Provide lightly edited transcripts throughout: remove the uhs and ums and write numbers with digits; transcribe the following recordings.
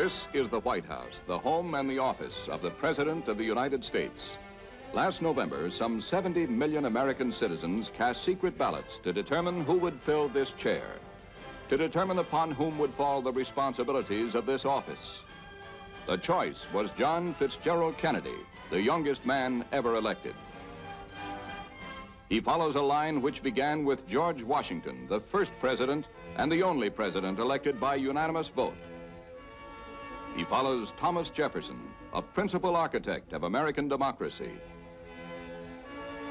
This is the White House, the home and the office of the President of the United States. Last November, some 70 million American citizens cast secret ballots to determine who would fill this chair, to determine upon whom would fall the responsibilities of this office. The choice was John Fitzgerald Kennedy, the youngest man ever elected. He follows a line which began with George Washington, the first president and the only president elected by unanimous vote. He follows Thomas Jefferson, a principal architect of American democracy.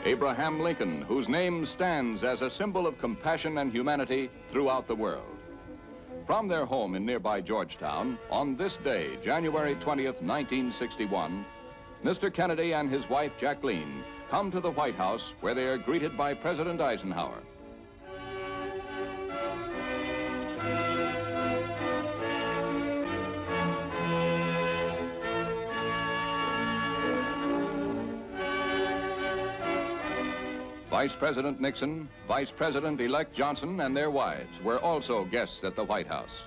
Abraham Lincoln, whose name stands as a symbol of compassion and humanity throughout the world. From their home in nearby Georgetown, on this day, January 20th, 1961, Mr. Kennedy and his wife, Jacqueline, come to the White House where they are greeted by President Eisenhower. Vice President Nixon, Vice President-elect Johnson, and their wives were also guests at the White House.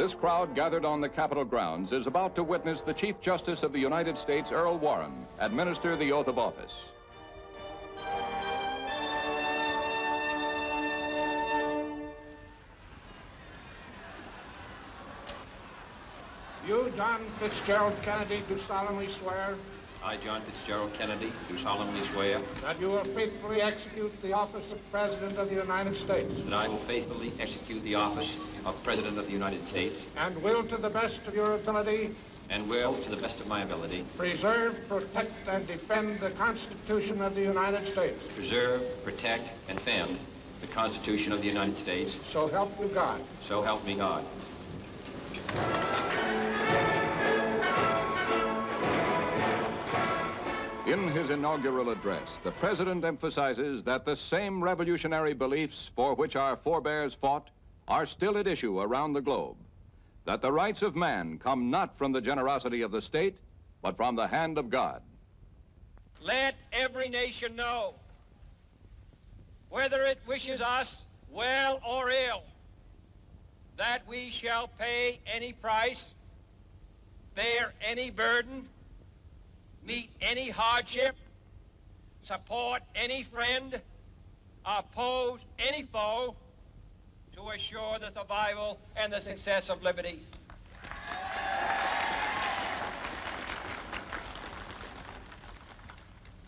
This crowd gathered on the Capitol grounds is about to witness the Chief Justice of the United States, Earl Warren, administer the oath of office. You, John Fitzgerald Kennedy, do solemnly swear I, John Fitzgerald Kennedy, do solemnly swear that you will faithfully execute the office of President of the United States that I will faithfully execute the office of President of the United States and will, to the best of your ability, and will, to the best of my ability, preserve, protect, and defend the Constitution of the United States. preserve, protect, and defend the Constitution of the United States. So help you God. So help me God. In his inaugural address, the President emphasizes that the same revolutionary beliefs for which our forebears fought are still at issue around the globe. That the rights of man come not from the generosity of the state, but from the hand of God. Let every nation know, whether it wishes us well or ill, that we shall pay any price, bear any burden, meet any hardship, support any friend, oppose any foe, to assure the survival and the success of liberty.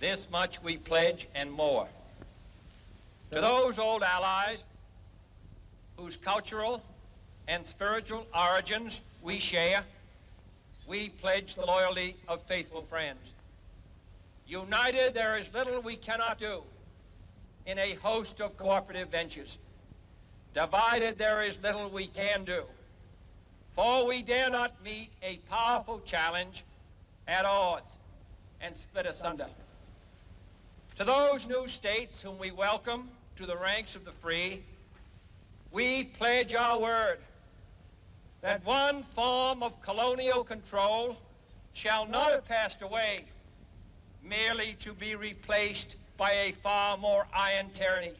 This much we pledge and more. To those old allies whose cultural and spiritual origins we share, we pledge the loyalty of faithful friends. United, there is little we cannot do in a host of cooperative ventures. Divided, there is little we can do, for we dare not meet a powerful challenge at odds and split asunder. To those new states whom we welcome to the ranks of the free, we pledge our word that one form of colonial control shall not have passed away merely to be replaced by a far more iron tyranny.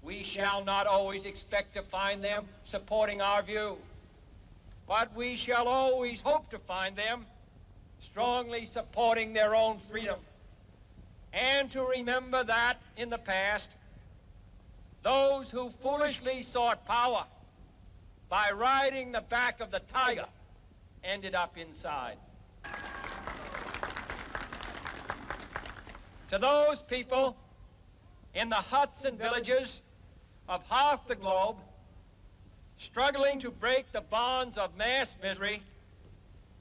We shall not always expect to find them supporting our view, but we shall always hope to find them strongly supporting their own freedom, and to remember that in the past, those who foolishly sought power by riding the back of the tiger ended up inside. To those people in the huts and villages of half the globe struggling to break the bonds of mass misery,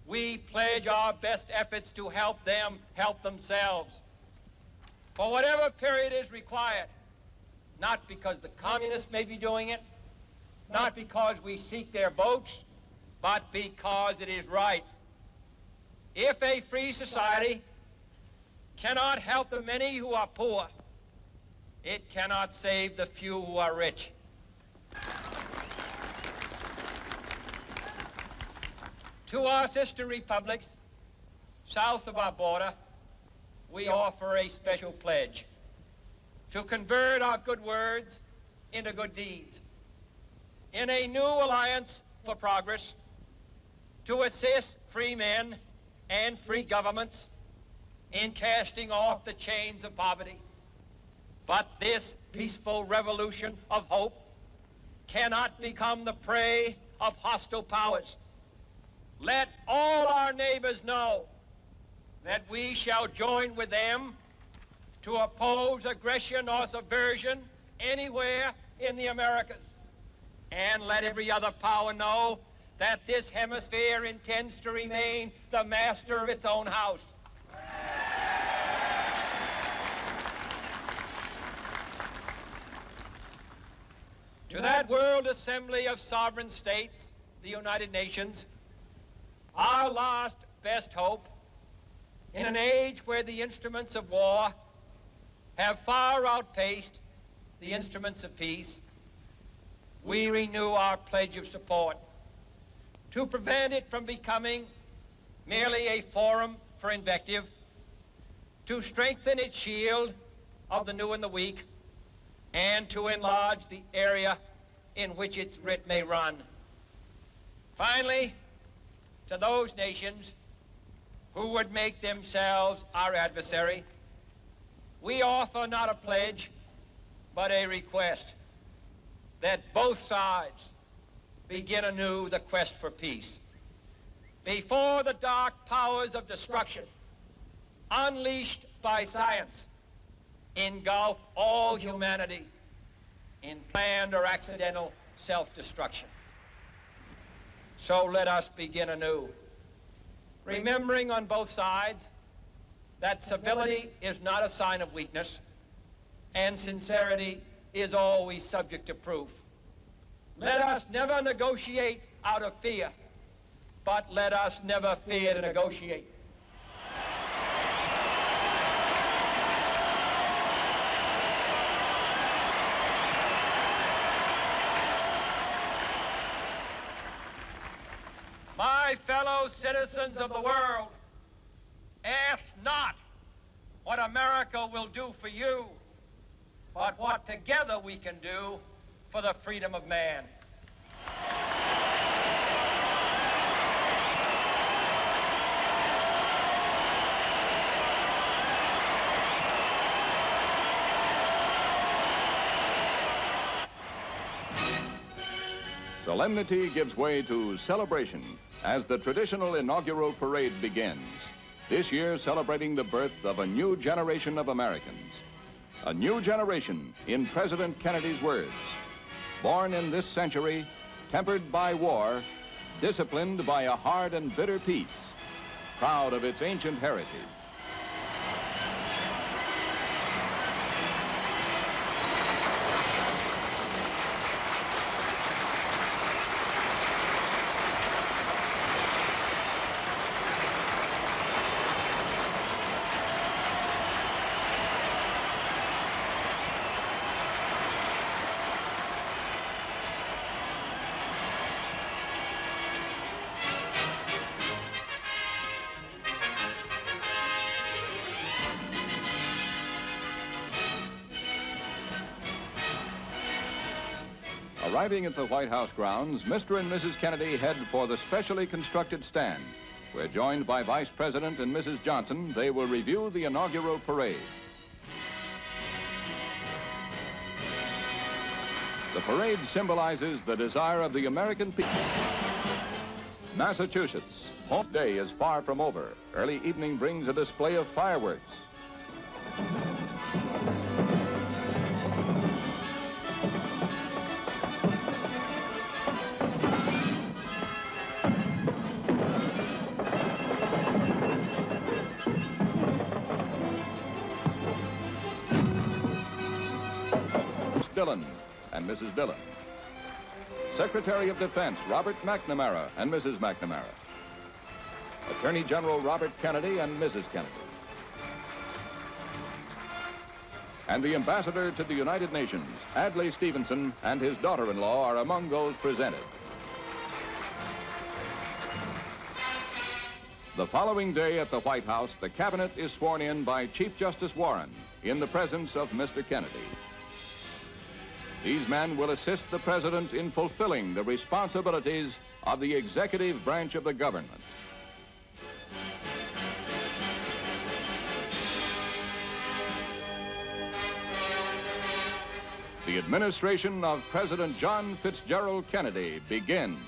we pledge our best efforts to help them help themselves for whatever period is required, not because the communists may be doing it, not because we seek their votes, but because it is right. If a free society cannot help the many who are poor, it cannot save the few who are rich. To our sister republics south of our border, we offer a special pledge to convert our good words into good deeds. In a new alliance for progress, to assist free men and free governments in casting off the chains of poverty. But this peaceful revolution of hope cannot become the prey of hostile powers. Let all our neighbors know that we shall join with them to oppose aggression or subversion anywhere in the Americas. And let every other power know that this hemisphere intends to remain the master of its own house. To that World Assembly of Sovereign States, the United Nations, our last best hope, in an age where the instruments of war have far outpaced the instruments of peace, we renew our pledge of support to prevent it from becoming merely a forum for invective, to strengthen its shield of the new and the weak, and to enlarge the area in which its writ may run. Finally, to those nations who would make themselves our adversary, we offer not a pledge, but a request that both sides begin anew the quest for peace. Before the dark powers of destruction, unleashed by science, engulf all humanity in planned or accidental self-destruction. So let us begin anew, remembering on both sides that civility is not a sign of weakness, and sincerity is always subject to proof. Let us never negotiate out of fear, but let us never fear to negotiate. My fellow citizens of the world, ask not what America will do for you, but what together we can do for the freedom of man. Solemnity gives way to celebration as the traditional inaugural parade begins. this year celebrating the birth of a new generation of Americans. A new generation, in President Kennedy's words, born in this century, tempered by war, disciplined by a hard and bitter peace, proud of its ancient heritage. Arriving at the White House grounds, Mr. and Mrs. Kennedy head for the specially constructed stand, where, joined by Vice President and Mrs. Johnson, they will review the inaugural parade. The parade symbolizes the desire of the American people. Massachusetts, home day is far from over. Early evening brings a display of fireworks. Dillon and Mrs. Dillon. Secretary of Defense Robert McNamara and Mrs. McNamara. Attorney General Robert Kennedy and Mrs. Kennedy. And the Ambassador to the United Nations, Adlai Stevenson, and his daughter-in-law are among those presented. The following day at the White House, the Cabinet is sworn in by Chief Justice Warren in the presence of Mr. Kennedy. These men will assist the President in fulfilling the responsibilities of the executive branch of the government. The administration of President John Fitzgerald Kennedy begins.